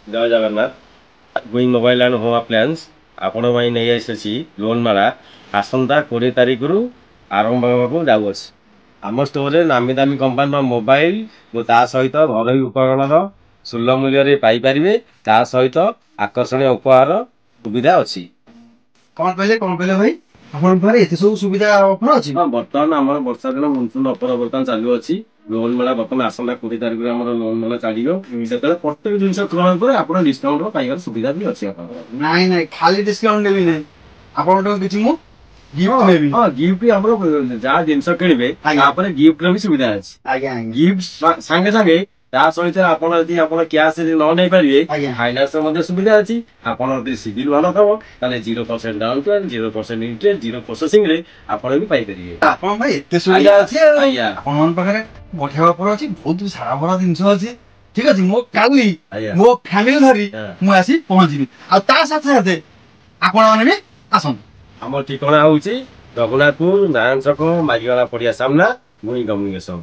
Jay Jagannath going mobile and home appliance ଆପଣଙ୍କ ପାଇଁ ନେଇ ଆସିଛି ଲୋନ୍ ମାଳା ଆସନ୍ତା 20 ତାରିଖରୁ ଆରମ୍ଭ ହେବାକୁ ଯାଉଅଛି। ଆମ ଷ୍ଟୋରରେ ନାମୀ ଦାମୀ କମ୍ପାନୀର ମୋବାଇଲ ଓ ତା ସହିତ ଘରୋଇ ଉପକରଣର ସୁଲଭ ମୂଲ୍ୟରେ ପାଇପାରିବେ। ତା ସହିତ ଆକର୍ଷଣୀୟ ଉପହାର ସୁବିଧା ଅଛି। କଣ କହିଲେ ଭାଇ? ଆପଣଙ୍କ ପାଖରେ ଏତେ ସବୁ ସୁବିଧା ଅଫର ଅଛି? ହଁ, ବର୍ତ୍ତମାନ ଆମର ବର୍ଷା ଦିନ ମନସୁନ ଅଫର ବର୍ତ୍ତମାନ ଚାଲୁଅଛି। ଲୋନ୍ ମେଳା ବର୍ତ୍ତମାନ ଆସନ୍ତା 20 ତାରିଖରେ ଆମର ଲୋନ୍ ମେଳା ଚାଲିବ। ସେତେବେଳେ ପ୍ରତ୍ୟେକ ଜିନିଷ କ୍ରୟ ଉପରେ ଆପଣ ଡିସକାଉଣ୍ଟ ପାଇବାର ସୁବିଧା ବି ଅଛି ଆପଣଙ୍କର। ନାଇଁ ଖାଲି ଡିସକାଉଣ୍ଟ ନେବି ନାହିଁ, ଆପଣଙ୍କଠୁ କିଛି ମୁଁ ଗିଫ୍ଟ ନେବି। ହଁ, ଗିଫ୍ଟ ଆମର ଯାହା ଜିନିଷ କିଣିବେ ତାପରେ ଗିଫ୍ଟର ବି ସୁବିଧା ଅଛି। ଆଜ୍ଞା ଗିଫ୍ଟ ସାଙ୍ଗେ ସାଙ୍ଗେ ତା ସହିତ ଆପଣ ଯଦି ଆପଣ କ୍ୟାସ୍ ନ ନେଇ ପାରିବେ ଫାଇନାନ୍ସ ମଧ୍ୟ ସୁବିଧା ଅଛି। ଆପଣ ଯଦି ସିଭିଲ ଭଲ ଥବ ତାହେଲେ 0% ଡାଉନ ପେମେଣ୍ଟ, 0% ଇଣ୍ଟରେଷ୍ଟ, 0 ପ୍ରୋସେସିଂରେ ଆପଣ ବି ପାଇପାରିବେ। ଆପଣ ଭାଇ ଏତେ ସୁବିଧା ଅଛି ଆଉ ଆପଣଙ୍କ ପାଖରେ ବଢିଆ ଅଫର ଅଛି, ବହୁତ ସାରା ଭରା ଜିନିଷ ଅଛି। ଠିକ ଅଛି, ମୁଁ କାଲି ମୋ ଫ୍ୟାମିଲି ଧରି ମୁଁ ଆସି ପହଞ୍ଚିବି। ଆଉ ତା ସାଥେ ସାଥେ ଆପଣ ମାନେ ବି ଆସନ୍ତୁ। ଆମ ଠିକଣା ହଉଛି ରଘୁନାଥପୁର ନାରାୟଣ ଛକ ମାଝିବାଳା ପଡିଆ ସାମ୍ନା ଗୁଇଁ କମ୍ୟୁନିକେସନ।